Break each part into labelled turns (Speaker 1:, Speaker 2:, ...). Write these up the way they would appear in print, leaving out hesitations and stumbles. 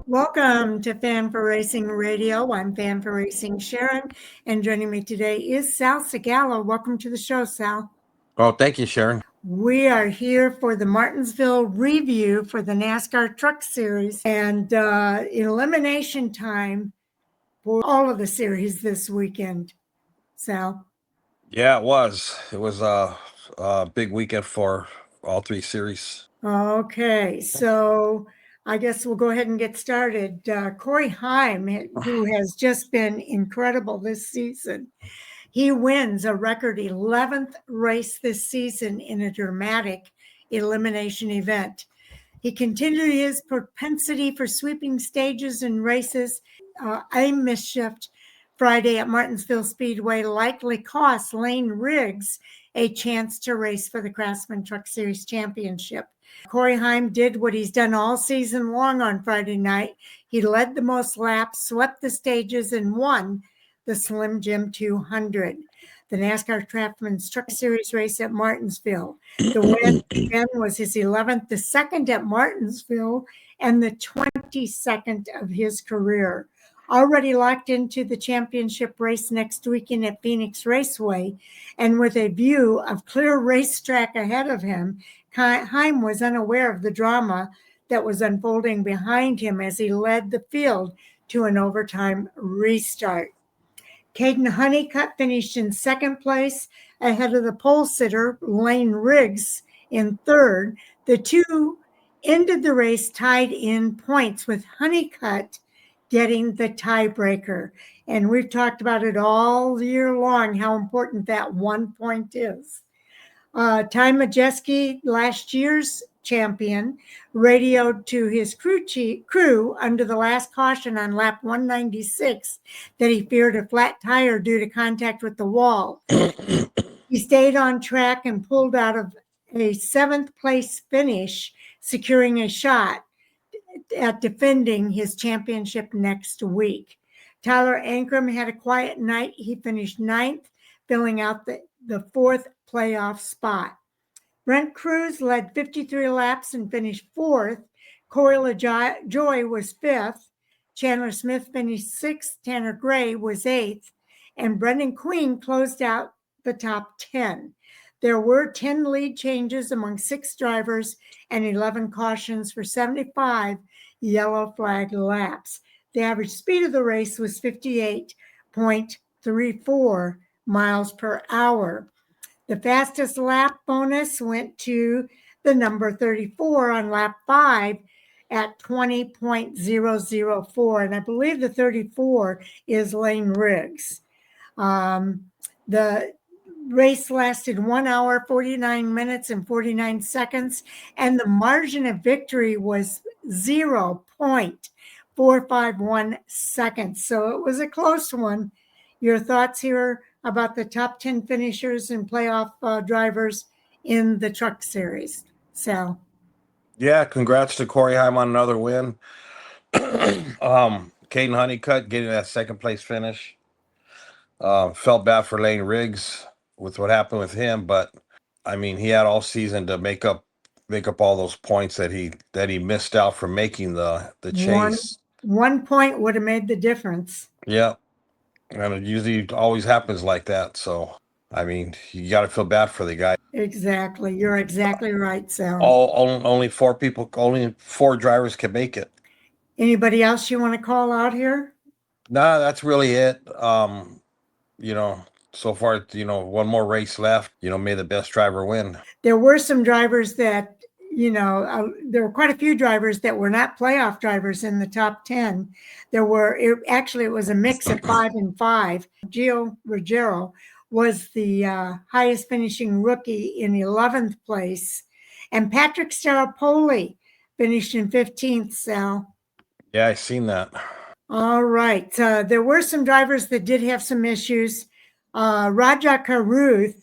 Speaker 1: Welcome to Fan for Racing Radio. I'm Fan for Racing Sharon, and joining me today is Sal Segala. Welcome to the show, Sal.
Speaker 2: Oh, thank you, Sharon.
Speaker 1: We are here for the Martinsville review for the NASCAR Truck Series and elimination time for all of the series this weekend. Sal?
Speaker 2: Yeah, it was. It was a big weekend for all three series.
Speaker 1: Okay, so I guess we'll go ahead and get started. Corey Heim, who has just been incredible this season, he wins a record 11th race this season in a dramatic elimination event. He continued his propensity for sweeping stages and races. A misshift Friday at Martinsville Speedway likely cost Lane Riggs a chance to race for the Craftsman Truck Series Championship. Corey Heim did what he's done all season long on Friday night. He led the most laps, swept the stages, and won the Slim Jim 200, the NASCAR Craftsman's Truck Series race at Martinsville. The win again was his 11th, the second at Martinsville, and the 22nd of his career. Already locked into the championship race next weekend at Phoenix Raceway, and with a view of clear racetrack ahead of him, Heim was unaware of the drama that was unfolding behind him as he led the field to an overtime restart. Caden Honeycutt finished in second place ahead of the pole sitter, Lane Riggs, in third. The two ended the race tied in points, with Honeycutt getting the tiebreaker. And we've talked about it all year long, how important that 1 point is. Ty Majeski, last year's champion, radioed to his crew under the last caution on lap 196 that he feared a flat tire due to contact with the wall. He stayed on track and pulled out of a 7th place finish, securing a shot at defending his championship next week. Tyler Ankrum had a quiet night. He finished 9th, filling out the 4th playoff spot. Brent Cruz led 53 laps and finished 4th. Corey LaJoy was 5th. Chandler Smith finished 6th. Tanner Gray was 8th. And Brendan Queen closed out the top 10. There were 10 lead changes among 6 drivers and 11 cautions for 75 yellow flag laps. The average speed of the race was 58.34 miles per hour. The fastest lap bonus went to the number 34 on lap 5 at 20.004. And I believe the 34 is Lane Riggs. The race lasted 1 hour, 49 minutes, and 49 seconds. And the margin of victory was 0.451 seconds. So it was a close one. Your thoughts here about the top 10 finishers and playoff drivers in the Truck Series, Sal?
Speaker 2: Yeah, congrats to Corey Heim on another win. Caden Honeycutt getting that 2nd place finish. Felt bad for Lane Riggs with what happened with him, but I mean, he had all season to make up all those points that he missed out from making the chase.
Speaker 1: 1 point would have made the difference.
Speaker 2: Yeah. And it usually always happens like that. So, I mean, you got to feel bad for the guy.
Speaker 1: Exactly. You're exactly right, Sal.
Speaker 2: Only 4 drivers can make it.
Speaker 1: Anybody else you want to call out here?
Speaker 2: Nah, that's really it. So far, one more race left. May the best driver win.
Speaker 1: There were some drivers that, there were quite a few drivers that were not playoff drivers in the top 10. It was a mix of 5 and 5. Gio Ruggiero was the highest finishing rookie in 11th place. And Patrick Staropoli finished in 15th, Sal.
Speaker 2: Yeah, I seen that.
Speaker 1: All right. There were some drivers that did have some issues. Raja Karuth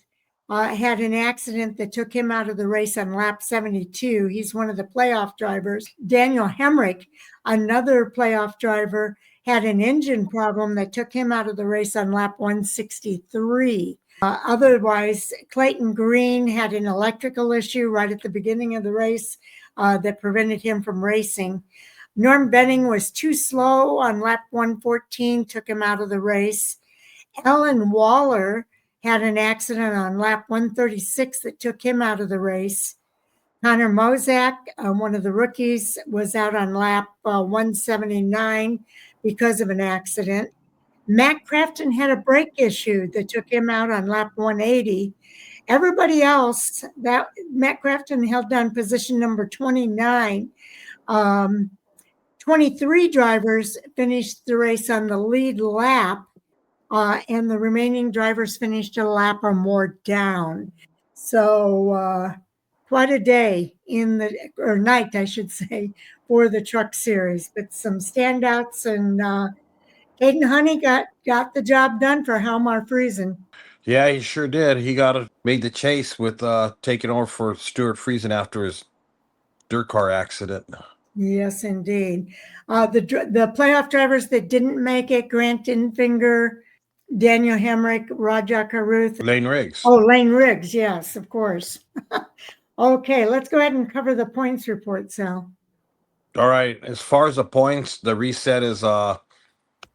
Speaker 1: had an accident that took him out of the race on lap 72. He's one of the playoff drivers. Daniel Hemrick, another playoff driver, had an engine problem that took him out of the race on lap 163. Otherwise, Clayton Green had an electrical issue right at the beginning of the race that prevented him from racing. Norm Benning was too slow on lap 114, took him out of the race. Alan Waller had an accident on lap 136 that took him out of the race. Connor Mozak, one of the rookies, was out on lap 179 because of an accident. Matt Crafton had a brake issue that took him out on lap 180. Everybody else, that Matt Crafton held down position number 29. 23 drivers finished the race on the lead lap, and the remaining drivers finished a lap or more down. So quite a day or night, I should say, for the Truck Series. But some standouts, and Caden Honey got the job done for Halmar Friesen.
Speaker 2: Yeah, he sure did. He made the chase with taking over for Stuart Friesen after his dirt car accident.
Speaker 1: Yes, indeed. The playoff drivers that didn't make it: Grant Infinger, Daniel Hemrick, Raja Caruth.
Speaker 2: Lane Riggs.
Speaker 1: Oh, Lane Riggs, yes, of course. Okay, let's go ahead and cover the points report, Sal.
Speaker 2: All right. As far as the points, the reset is, of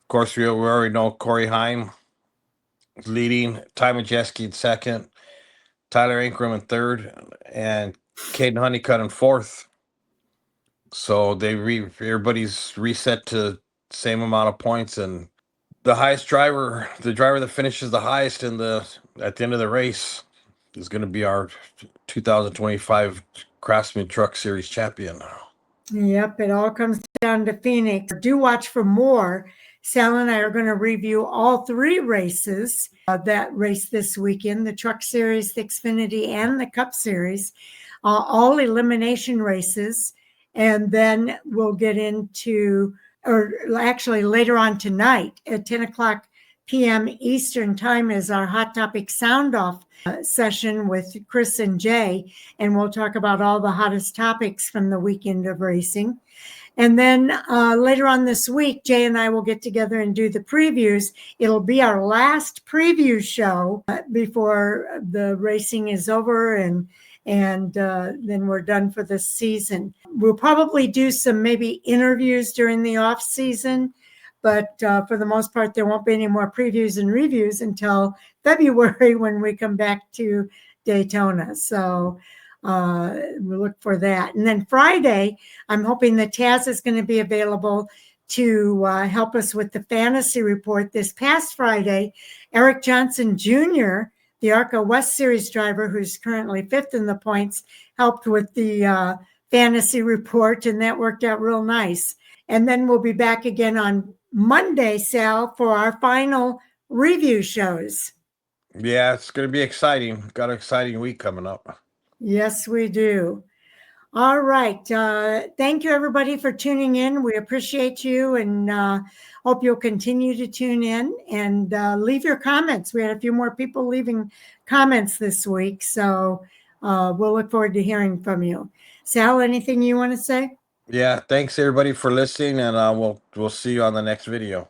Speaker 2: course, we already know Corey Heim leading, Ty Majeski in second, Tyler Ankrum in third, and Caden Honeycutt in fourth. So everybody's reset to the same amount of points, and the highest driver, the driver that finishes the highest at the end of the race, is going to be our 2025 Craftsman Truck Series champion.
Speaker 1: Yep, it all comes down to Phoenix. Do watch for more. Sal and I are going to review all three races that race this weekend: the Truck Series, the Xfinity, and the Cup Series, all elimination races. And then we'll get into, or actually later on tonight at 10 o'clock p.m. Eastern time is our Hot Topic Sound Off session with Chris and Jay, and we'll talk about all the hottest topics from the weekend of racing. And then later on this week, Jay and I will get together and do the previews. It'll be our last preview show before the racing is over, and then we're done for this season. We'll probably do some maybe interviews during the off season, but for the most part, there won't be any more previews and reviews until February when we come back to Daytona. So we'll look for that. And then Friday, I'm hoping that Taz is going to be available to help us with the fantasy report. This past Friday, Eric Johnson Jr., the ARCA West Series driver, who's currently fifth in the points, helped with the fantasy report, and that worked out real nice. And then we'll be back again on Monday, Sal, for our final review shows.
Speaker 2: Yeah, it's going to be exciting. Got an exciting week coming up.
Speaker 1: Yes, we do. All right. Thank you, everybody, for tuning in. We appreciate you, and hope you'll continue to tune in and leave your comments. We had a few more people leaving comments this week, so we'll look forward to hearing from you. Sal, anything you want to say?
Speaker 2: Yeah, thanks everybody for listening, and we'll see you on the next video.